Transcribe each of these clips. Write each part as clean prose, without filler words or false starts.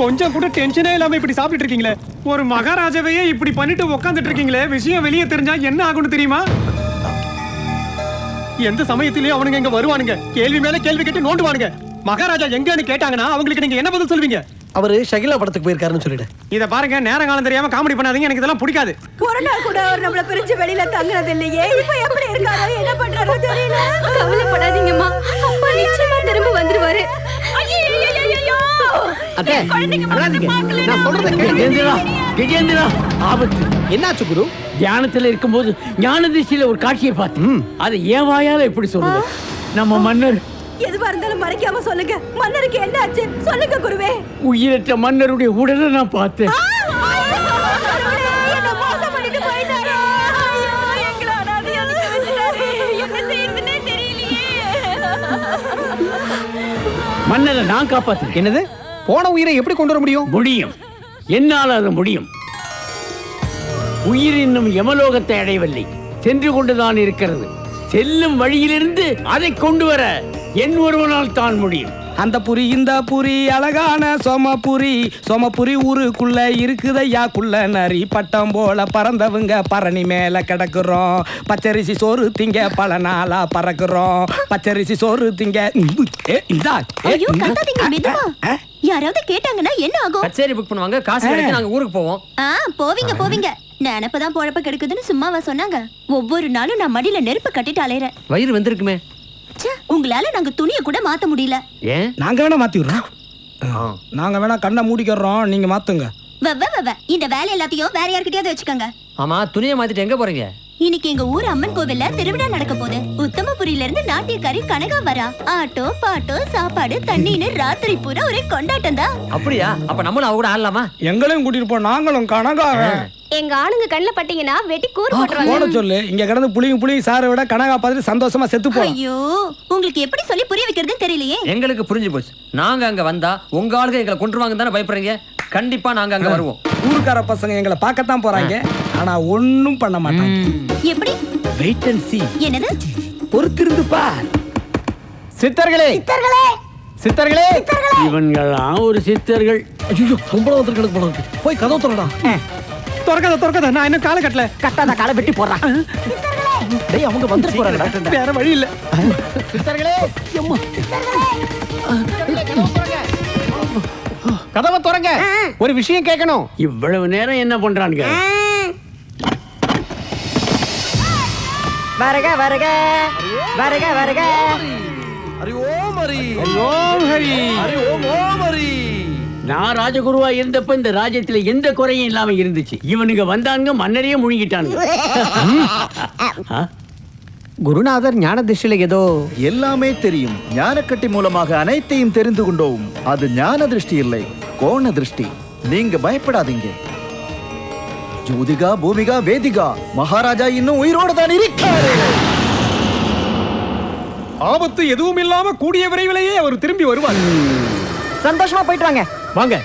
கொஞ்சம் கூட டென்ஷனே இல்லாம இப்படி சாப்பிட்டு இருக்கீங்களே. ஒரு மகாராஜாவையே இப்படி பண்ணிட்டு உட்காந்துட்டு இருக்கீங்களே. விஷயம் வெளியே தெரிஞ்சா என்ன ஆகும்னு தெரியுமா? எந்த சமயத்திலயும் அவனுங்க இங்க வருவானுங்க. கேள்வி மேல கேள்வி கேட்டு நோண்டுவானுங்க. மகாராஜா எங்கன்னு கேட்டாங்கன்னா அவங்களுக்கு நீங்க என்ன பதில் சொல்லுவீங்க? அவரு ஷகிலா படத்துக்கு போயிருக்காருன்னு சொல்லிடு. இத பாருங்க, நேரம் காலம் தெரியாம காமெடி பண்ணாதீங்க. எனக்கு இதெல்லாம் பிடிக்காது. ஒரு நாள் கூட அவர் நம்மள பிரிஞ்சு வெளியில தங்குறது இல்லையே. இப்போ எப்படி இருக்காரோ என்ன பண்றாரோ தெரியல. கவலைப்படாதீங்கம்மா, அப்பா நிச்சயமா திரும்ப வந்துருவாரு. அத்தை, நான் சொல்றத கேளுங்க. கஜேந்திரா, ஆபத்து. என்னாச்சு குரு? தியானத்துல இருக்கும்போது ஞான திசையில ஒரு காட்சியை பார்த்தேன். அதை ஏன் வாயால எப்படி சொல்றது? நம்ம மன்னர் எதுவா இருந்தாலும் மறைக்காம சொல்லுங்க. மன்னருக்கு என்ன ஆச்சு சொல்லுங்க குருவே. உயிரற்ற மன்னருடைய உடலை நான் பார்த்தேன். என்ன மோசம் பண்ணிட்டு போயிட்டாரே. ஐயோ, எங்களை அனாதையா நிக்க வச்சிட்டாரே. என்ன செய்யறதுன்னே தெரியலையே. மன்னரை நான் காப்பாத்துறேன். என்னது? போன உயிரை எப்படி கொண்டு வர முடியும்? முடியும், என்னால் அது முடியும். உயிர் இன்னும் யமலோகத்தை அடையவில்லை, சென்று கொண்டுதான் இருக்கிறது. செல்லும் வழியிலிருந்து அதை கொண்டு வர என் ஒருவனால் தான் முடியும். அந்த புரி இந்த புரி அழகான சோமபுரி ஊருக்குள்ள இருக்குதையா குள்ள நரி பட்டம் போல பறந்தவங்க பரணி மேல கிடக்குறோம். பச்சரிசி சோறு திங்க பல நாளா பறக்குறோம். பச்சரிசி சோறு திங்க. ஐயோ கத்தாதீங்க, மெதுவா. யாராவது கேட்டாங்கன்னா என்ன ஆகும்? கச்சேரி புக் பண்ணுவாங்க, காசு கிடைக்கும், நாங்க ஊருக்கு போவோம். போவீங்க. நினைப்பதான் பொழப்ப கெடுக்குதுன்னு சும்மாவா சொன்னாங்க? ஒவ்வொரு நாளும் நான் மடியில நெருப்பு கட்டிட்டு அலையறேன். வயிறு வந்திருக்குமே. உங்களால நாங்க துணிய கூட மாத்த முடியல. ஏன்? நாங்க வேணா மாத்தி விடுறோம். நாங்க வேணா கண்ணை மூடிக்கிறோம், நீங்க மாத்துங்க. இந்த வேலை எல்லாத்தையும் வேற யார்கிட்டயாவது வச்சுக்கோங்க. ஆமா, துணியை மாத்திட்டு எங்க போறீங்க? இன்னைக்கு எங்க ஊர் அம்மன் கோவில்ல திருவிழா நடக்க போகுது. உத்தமபுரியில இருந்து நாட்டியக்காரி கனகா வரா. ஆட்டோ பாட்டோ சாப்பாடு தண்ணின்னு ராத்திரி பூரா ஒரே கொண்டாட்டம் தான். அப்படியா? அப்ப நம்மளும் அவ கூட ஆடலாமா? எங்களையும் கூட்டிட்டு போ, நாங்களும் கனகாக. எங்க ஆணுங்க கண்ணுல பட்டீங்கன்னா வெட்டி கூறு போட்டுருவாங்க. போட சொல்லு. இங்க கிடந்து புளியும் சாரை விட கனகா பார்த்துட்டு சந்தோஷமா செத்து போலாம். ஐயோ, உங்களுக்கு எப்படி சொல்லி புரிய வைக்கிறதுன்னு தெரியலையே. எங்களுக்கு புரிஞ்சு போச்சு. நாங்க அங்க வந்தா உங்க ஆளுங்க எங்களை கொன்றுவாங்க தானே பயப்படுறீங்க? கண்டிப்பா நாங்க அங்க வருவோம். ஊருக்கார பசங்க எங்களை பார்க்கத்தான் போறாங்க, ஆனா ஒண்ணும் பண்ண மாட்டாங்க. எப்படி? Wait and see. என்னது? பொறுத்திருந்து பார். சித்தர்களே, சித்தர்களே, இவன்கள்லாம் ஒரு சித்தர்கள். ஐயோ, ரொம்ப வந்துருக்கு போல இருக்கு. போய் கதவு திறடா. திறக்காத. நான் இன்னும் காலை கட்டல. கட்டாத காலை வெட்டி போறான். டேய், அவங்க வந்து போறாங்கடா. வேற வழி இல்ல. சித்தர்களே, அம்மா. கதவை திறங்க, ஒரு விஷயம் கேட்கணும். இவ்வளவு நேரம் என்ன பண்றானுங்க? வருக வருக வருக வருக. ஹரி ஓம் ஹரி. ஓம் ஹரி. ஹரி ஓம் ஓம் ஹரி. நான் ராஜகுருவா இருந்தப்ப இந்த ராஜ்யத்துல எந்த குறையும் இல்லாம இருந்துச்சு. இவனுங்க வந்தானுங்க, மன்னரையே முழுங்கிட்டானுங்க. குருநாதர் ஞான திசையில ஏதோ எல்லாமே தெரியும். ஞானக்கட்டி மூலமாக அனைத்தையும் தெரிந்து கொண்டோம். அது ஞான திருஷ்டி இல்லை, கோண திருஷ்டி. நீங்க பயப்படாதீங்க. ஜோதிகா பூமிகா வேதிகா மகாராஜா இன்னும் உயிரோடு தான் இருக்காரு. ஆபத்து எதுவும் இல்லாம கூடிய விரைவிலேயே அவர் திரும்பி வருவார். சந்தோஷமா போயிட்டு வாங்க. வாங்க.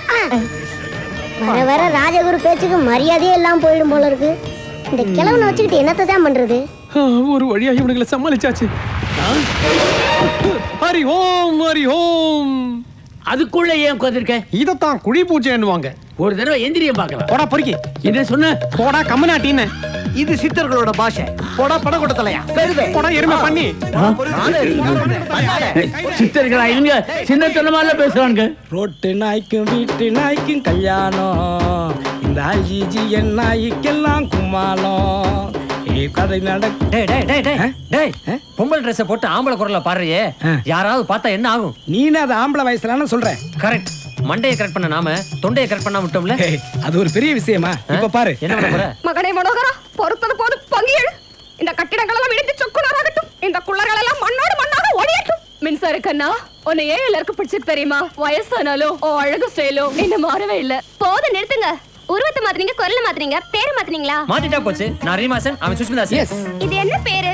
வர வர ராஜகுரு பேச்சுக்கு மரியாதையே எல்லாம் போயிடும் போல இருக்கு. இந்த கிழவனை வச்சுக்கிட்டு என்னத்தை தான் பண்றது? ஒரு வழியா இவனுங்களை சமாளிச்சாச்சு. ஹரி ஓம் ஹரி ஓம். அதுக்குள்ள ஏன் உட்கார்ந்திருக்க? இதத்தான் குழி பூஜைன்னுவாங்க. ஒரு தடவை எந்திரிய பார்க்கலாம். போடா பொறுக்கி. என்ன சொன்ன? போடா கம்மநாட்டின்னு. இது சித்தர்களோட பாஷை. போடா படகொட்ட தலையா. போடா எருமை பண்ணி. சித்தர்களா இவங்க சின்னத்தனமால பேசுறாங்க. ரோட்டு நாய்க்கும் வீட்டு நாய்க்கும் கல்யாணம், இந்த ஐஜிஎன் நாய்க்கெல்லாம் கும்மாளம். கதை நடக்க. டேய், பொம்பளை ட்ரெஸ் போட்டு ஆம்பளை குரல்ல பாடுறியே, யாராவது பார்த்தா என்ன ஆகும்? நீனே அது ஆம்பளை வயசுலான்னு சொல்ற. கரெக்ட். மண்டையை கரெக்ட் பண்ண நாம தொண்டையை கரெக்ட் பண்ண விட்டோம்ல. அது ஒரு பெரிய விஷயமா? இப்ப பாரு. என்ன பண்ண போற? மகனே மனோகரா, பொறுத்தது போது பங்கியேழு. இந்த கட்டிடங்கள் எல்லாம் இடித்து சொக்குனராகட்டும். இந்த குள்ளர்கள் எல்லாம் மண்ணோடு மண்ணாக ஒழியட்டும். மின்சார கண்ணா, உன்னை ஏன் எல்லாருக்கும் பிடிச்சிருக்கு தெரியுமா? வயசானாலும் ஓ அழகு ஸ்டைலும் இன்னும் மாறவே இல்ல. போதும், நிறுத்துங்க. உருவத்தை மாத்துறீங்க, குரலை மாத்துறீங்க, பேரை மாத்துறீங்களா? மாத்திட்டா போச்சு. நான் ரீமாசன், அவன் சுஷ்மிதா சேஸ். இது என்ன பேரு?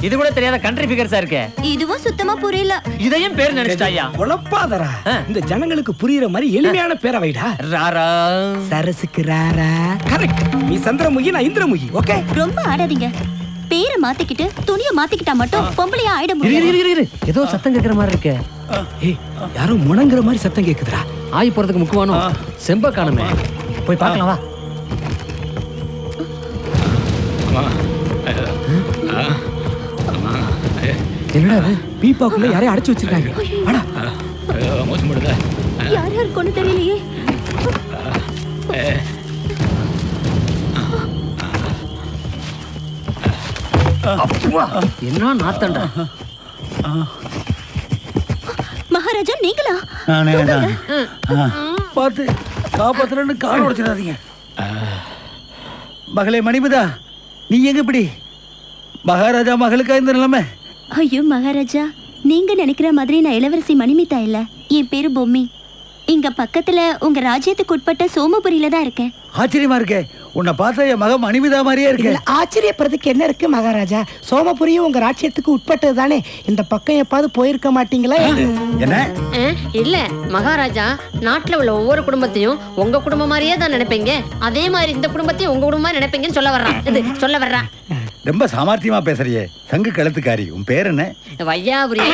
இது கூட தெரியாத கண்ட்ரி ஃபிகர்ஸா இருக்கே. இதுவும் சுத்தமா புரியல. இதையும் பேர் நினைச்சிட்டாயா? குழப்பாதரா. இந்த ஜனங்களுக்கு புரியுற மாதிரி எளிமையான பேரை வைடா. ராரா. சரசுக்கு ராரா. கரெக்ட். நீ சந்திரமுகி, நான் இந்திரமுகி. ஓகே. ரொம்ப ஆடாதீங்க. பேரை மாத்திக்கிட்டு துணியை மாத்திக்கிட்டா மட்டும் பொம்பளையா ஆயிட முடியும். ஏதோ சத்தம் கேக்குற மாதிரி இருக்கே. ஏய், யாரோ முணங்குற மாதிரி சத்தம் கேக்குதுடா. ஆய் போறதுக்கு முக்குவானோ செம்ப காணுமே. போய் பார்க்கலாம் வா. என்னடா அது? பீப்பாக்குள்ள யாரையும் அடைச்சு வச்சிருக்காங்க. வாடா. யார் யார் கொண்டு தெரியலையே. என்ன நாத்தண்டா? மகாராஜா நீங்களா? பார்த்து காப்பாத்துறன்னு கால் உடைச்சிடாதீங்க. மகளே மணிமதா, நீ எங்க இப்படி? மகாராஜா மகளுக்கா இந்த நிலைமை? ஐயோ மகாராஜா, நீங்க நினைக்கிற மாதிரி நான் இளவரசி மணிமிதா இல்ல. என் பேரு பொம்மி. இங்க பக்கத்துல உங்க ராஜ்யத்துக்கு உட்பட்ட சோமபுரியில தான் இருக்கேன். ஆச்சரியமா இருக்கே, உன்னை பார்த்தா என் மகன் மணிமிதா மாதிரியே இருக்கு. இதுல ஆச்சரியப்படுறதுக்கு என்ன இருக்கு மகாராஜா? சோமபுரியும் உங்க ராஜ்யத்துக்கு உட்பட்டது தானே. இந்த பக்கம் எப்பாவது போயிருக்க மாட்டீங்களா? என்ன இல்ல மகாராஜா, நாட்டுல உள்ள ஒவ்வொரு குடும்பத்தையும் உங்க குடும்பம் மாதிரியே தான் நினைப்பீங்க. அதே மாதிரி இந்த குடும்பத்தையும் உங்க குடும்பமா நினைப்பீங்கன்னு சொல்ல வர்றான். ரொம்ப சாமர்த்தியமா பேசுறியே. சங்கு கழுத்துக்காரி, உன் பேர் என்ன? வையாபுரி.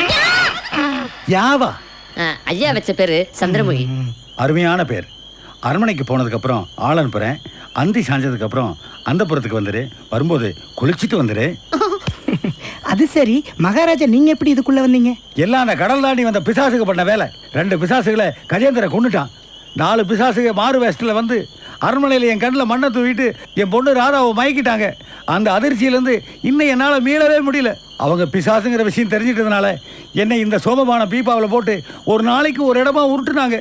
யாவா? ஐயா வச்ச பேரு சந்திரமுகி. அருமையான பேர். அரண்மனைக்கு போனதுக்கு அப்புறம் ஆள் அனுப்புறேன். அந்தி சாஞ்சதுக்கு அப்புறம் அந்த புறத்துக்கு வந்துரு. வரும்போது குளிச்சுட்டு வந்துரு. அது சரி மகாராஜா, நீங்க எப்படி இதுக்குள்ள வந்தீங்க? எல்லாம் அந்த கடல் தாண்டி வந்த பிசாசுக்கு பண்ண வேலை. 2 பிசாசுகளை கஜேந்திர கொண்டுட்டான். 4 பிசாசுக மாறு வேஷத்துல வந்து அரண்மனையில் என் கண்ணில் மண்ணை தூவிட்டு என் பொண்ணு ராதாவை மயக்கிட்டாங்க. அந்த அதிர்ச்சியிலேருந்து இன்னும் என்னால் மீளவே முடியல. அவங்க பிசாசுங்கிற விஷயம் தெரிஞ்சிட்டதுனால என்னை இந்த சோமபான பீப்பாவில் போட்டு ஒரு நாளைக்கு ஒரு இடமா உருட்டுனாங்க.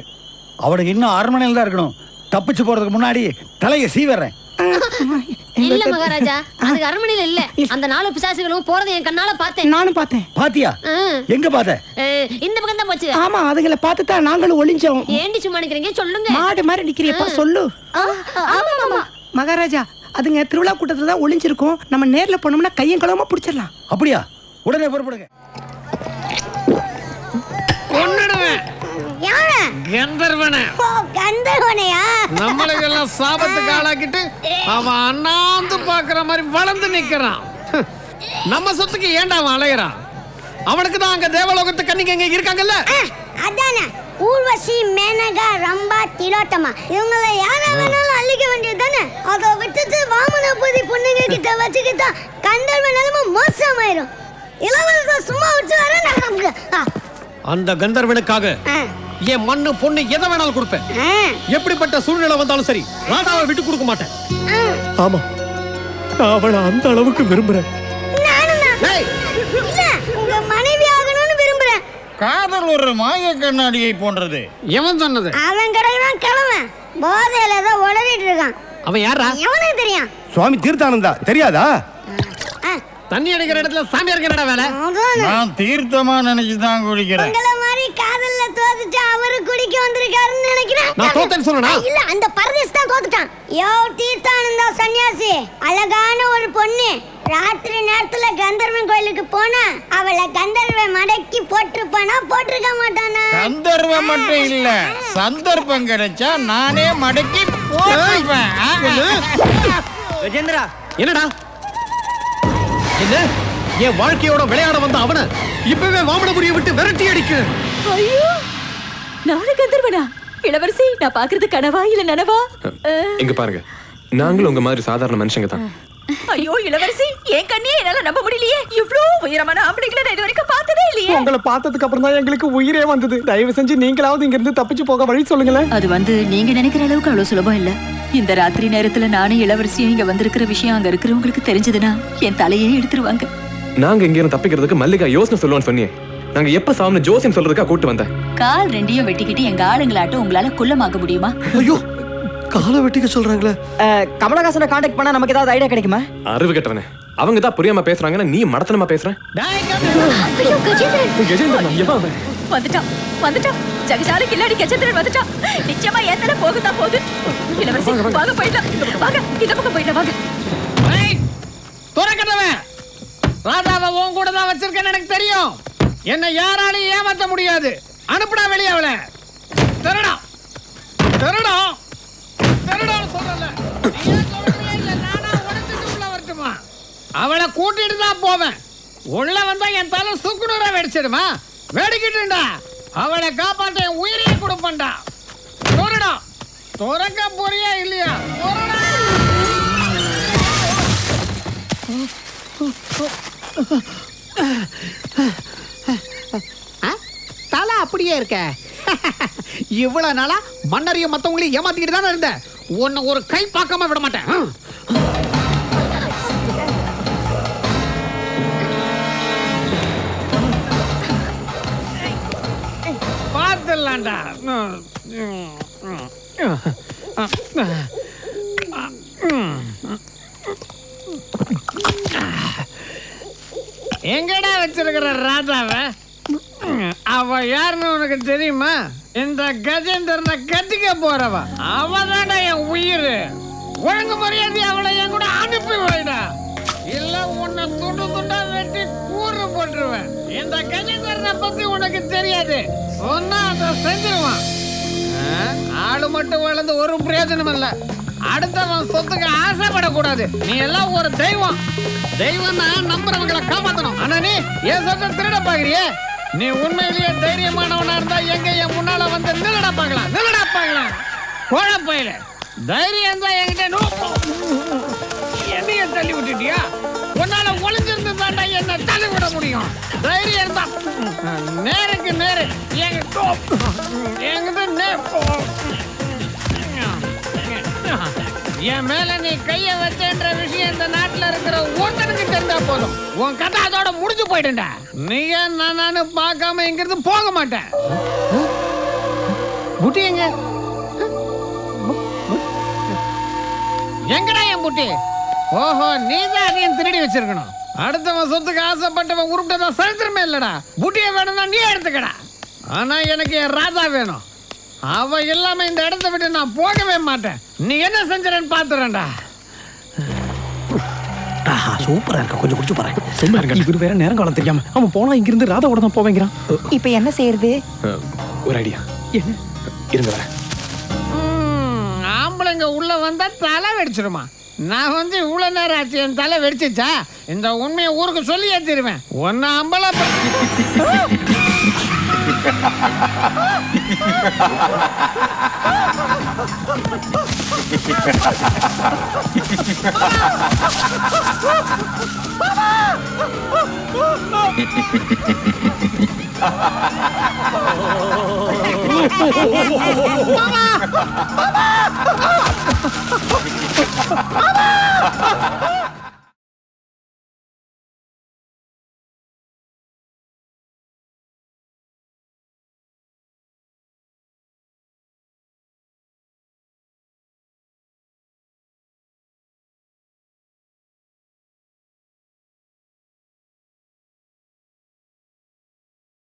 அவனுக்கு இன்னும் அரண்மனையில் தான் இருக்கணும். தப்பிச்சு போகிறதுக்கு முன்னாடி தலையை சீவறேன். இல்ல மகாராஜா, அதுக்கு அரண்மனையில இல்ல. அந்த 4 பிசாசுகளும் போறதை என் கண்ணால பார்த்தேன். நானும் பார்த்தேன். பாத்தியா? எங்க பார்த்த? இந்த பக்கம் தான் போச்சு. ஆமா, அதுங்களை பார்த்து தான் நாங்களும் ஒளிஞ்சோம். ஏண்டி சும்மா நிக்கிறீங்க? சொல்லுங்க. மாடு மாதிரி நிக்கிறியப்பா, சொல்லு. மகாராஜா, அதுங்க திருவிழா கூட்டத்துல தான் ஒளிஞ்சிருக்கும். நம்ம நேர்ல போனோம்னா கையும் களவுமா பிடிச்சிடலாம். அப்படியா? உடனே புறப்படுங்க. நம்மளுக்கு எல்லாம் சாபத்துக்கு ஆளாக்கிட்டு அவன் அண்ணாந்து பாக்குற மாதிரி வளர்ந்து நிக்கிறான். நம்ம சொத்துக்கு ஏன்டா அவன் அலையறான்? அவனுக்கு தான் அங்க தேவலோகத்து கன்னிகைங்க இருக்காங்கல்ல. அதானே ஊர்வசி, மேனகா, ரம்பா, திலோத்தமா, இவங்கள யாரா வேணாலும் அள்ளிக்க வேண்டியதுதானே. அதை விட்டுட்டு வாமனபூதி பொண்ணுங்க கிட்ட வச்சுக்கிட்டா கந்தர்வ நிலைமை மோசமாயிரும். இளவரசர் சும்மா விட்டு வர அந்த கந்தர்வனுக்காக என் மண்ணு பொண்ணு எதை வேணாலும் கொடுப்பேன். எப்படிப்பட்ட சூழ்நிலை வந்தாலும் சரி, ராதாவை விட்டு கொடுக்க மாட்டேன். ஆமா, நான் அவளை அந்த அளவுக்கு விரும்புறேன். உங்க மனைவி ஆகணும்னு விரும்புறேன். காதல் ஒரு மாய கண்ணாடியை போன்றது. எவன் சொன்னது? அவன் கிடக்குறான் கிழவன். போதையில ஏதோ உளறிட்டு இருக்கான். அவன் யாரா? எவனுக்கு தெரியும்? சுவாமி தீர்த்தானந்தா, தெரியாதா? தண்ணி அடிக்கிற இடத்துல சாமியார் என்னடா வேலை? நான் தீர்த்தமா நினைச்சுதான் குடிக்கிறேன். உங்கள மாதிரி காதல்ல தோத்துட்டு அவரு குடிக்க வந்திருக்காருன்னு நினைக்கிறேன். நான் தோத்தேன்னு சொன்னேனா? இல்ல, அந்த பரதேசி தான் தோத்துட்டான். யோ தீர்த்தானந்தா சன்னியாசி, அழகான ஒரு பொண்ணு ராத்திரி நேரத்துல கந்தர்வன் கோயிலுக்கு போனா அவளை கந்தர்வன் மடக்கி போட்டிருப்பானா போட்டிருக்க மாட்டானா? கந்தர்வம் மட்டும் இல்ல, சந்தர்ப்பம் கிடைச்சா நானே மடக்கி போட்டுப்பேன். கஜேந்திரா, என்னடா என்ன? என் வாழ்க்கையோட விளையாட வந்த அவனை இப்பவே வாமனபுரியை விட்டு விரட்டி அடிக்கிறேன். ஐயோ, நானு கந்தர்வனா? இளவரசி, நான் பாக்குறது கனவா இல்ல நனவா? இங்க பாருங்க, நாங்களும் உங்க மாதிரி சாதாரண மனுஷங்க தான். ஐயோ இளவரசி, என் கண்ணியே என்னால நம்ப முடியலையே. இவ்ளோ உயரமான ஆம்பளைங்களை நான் இது வரைக்கும் பார்த்ததே இல்லையே. உங்களை பார்த்ததுக்கு அப்புறம் தான் எங்களுக்கு உயிரே வந்தது. தயவு செஞ்சு நீங்களாவது இங்க இருந்து தப்பிச்சு போக வழி சொல்லுங்களேன். அது நீங்க நினைக்கிற அளவுக்கு அவ்வளவு சுலபம் இல்ல. இந்த ராத்திரி நேரத்துல நானும் இளவரசியும் இங்க வந்திருக்கிற விஷயம் அங்க இருக்கிறவங்களுக்கு தெரிஞ்சதுன்னா என் தலையே எடுத்துருவாங்க. நாங்க இங்க இருந்து தப்பிக்கிறதுக்கு மல்லிகா யோசனை சொல்லுவான்னு சொன்னியே. நாங்க எப்ப சாமி ஜோசியம் சொல்றதுக்கா கூட்டு வந்தேன். கால் ரெண்டையும் வெட்டிக்கிட்டு எங்க ஆளுங்களாட்டும் உங்களால குள்ளமாக்க முடியுமா? ஐயோ, காலை வெட்டிக்க சொல்றாங்களே. கமலஹாசனை காண்டாக்ட் பண்ணா நமக்கு ஏதாவது ஐடியா கிடைக்குமா? அறிவு கெட்டவனே, அவங்க தான் புரியாம பேசுறாங்கன்னா நீ மடத்தனமா பேசுற. ஐயோ கஜேந்திரன், கஜேந்திரன் எவன்? வந்துட்டான் ஜகஜால கில்லாடி கஜேந்திரன் வந்துட்டான். நிச்சயமா ஏத்தல போகுதா போகுது. இளவரசி வாங்க போயிடலாம். வாங்க இந்த பக்கம் போயிடலாம். வாங்க. துறக்கட்டவன், ராதாவை உன் கூட தான் வச்சிருக்கேன்னு எனக்கு தெரியும். என்ன யாராலையும் ஏமாத்த முடியாது. அனுப்புடா வெளியே அவளை. திருடா திருடா திருடா சொல்லல. அவளை கூட்டிட்டு தான் போவேன். உள்ள வந்தா என் தலை சுக்குநூறா வெடிச்சிடுமா? வெடிக்கிட்டுண்டா. அவளை காப்பாற்ற என் உயிரையே கொடுப்பேன்டா. தோறடா தோறக்க போறியா இல்லையா தோறடா. தலை அப்படியே இருக்க. இவ்வளவு நாளா மன்னரையும் மத்தவங்களையும் ஏமாத்திக்கிட்டு தானே இருந்த. உன்னை ஒரு கை பார்க்காம விட மாட்டேன். பார்த்துடலாம்டா. எங்கடா வச்சிருக்கிற ராதாவை? அவ யாருன்னு உனக்கு தெரியுமா? இந்த கஜேந்திரனை கட்டிக்க போறவ. அவதான என் உயிர். ஒழுங்கு மரியாதை அவளை என் கூட அனுப்பி வைடா, இல்ல உன்னை துண்டு துண்டா வெட்டி கூறு போட்டுருவேன். இந்த கஜேந்திரனை பத்தி உனக்கு தெரியாது. சொன்னா அதை செஞ்சிருவான். ஆளு மட்டும் வளர்ந்து ஒரு பிரயோஜனம் இல்ல. அடுத்தவன் சொத்துக்கு ஆசைப்படக்கூடாது. நீ எல்லாம் ஒரு தெய்வம். தெய்வம்னா நம்புறவங்களை காப்பாத்தணும். ஆனா நீ என் சொத்தை திருட பாக்குறியே. நீ உண்மையிலேயே தைரியமானவனா இருந்தா எங்க என் முன்னால வந்து நிலடா பார்க்கலாம், நிலடா பார்க்கலாம். கோழப்பையில தைரியம் தான் என்கிட்ட. என்னைய தள்ளி விட்டுட்டியா? உன்னால ஒளிஞ்சிருந்து தாண்டா என்ன தள்ளி விட முடியும். தைரியம் இருந்தா நேருக்கு நேரு என் மேல நீ கைய வச்சன்ற விஷயம் இந்த நாட்டுல இருக்கிற ஒருத்தனுக்கு தெரிஞ்சா போதும். உன் கதை அதோட முடிஞ்சு போயிடுண்டா. நீங்க நானு பார்க்காம எங்கிருந்து போக மாட்டேன். புட்டி எங்க? எங்கடா என் புட்டி? ஓஹோ, நீதான் அதையும் திருடி வச்சிருக்கணும். அடுத்தவன் சொத்துக்கு ஆசைப்பட்டவன் உருப்பிட்டதான் சரித்திரமே இல்லடா. புட்டியை வேணும்னா நீ எடுத்துக்கடா. ஆனா எனக்கு என் ராதா வேணும். அவ இல்லாம இந்த இடத்த விட்டு நான் போகவே மாட்டேன். நீ என்ன செஞ்சறன்னு பாத்துறேன்டா. சூப்பரா இருக்க. கொஞ்சம் குடிச்சு பாரு. சும்மா இருக்க. இவரு வேற நேரம் காலம் தெரியாம அவன் போனா இங்க இருந்து ராதாவோட தான் போவேங்கிறான். இப்போ என்ன செய்யறது? ஒரு ஐடியா. என்ன? இருங்க வரேன். ஆம்பளைங்க உள்ள வந்தா தலை வெடிச்சிருமா. நான் வந்து இவ்வளவு நேரம் ஆச்சு, என் தலை வெடிச்சிச்சா? இந்த உண்மையை ஊருக்கு சொல்லி ஏத்திருவேன். ஒன்னு அம்பளை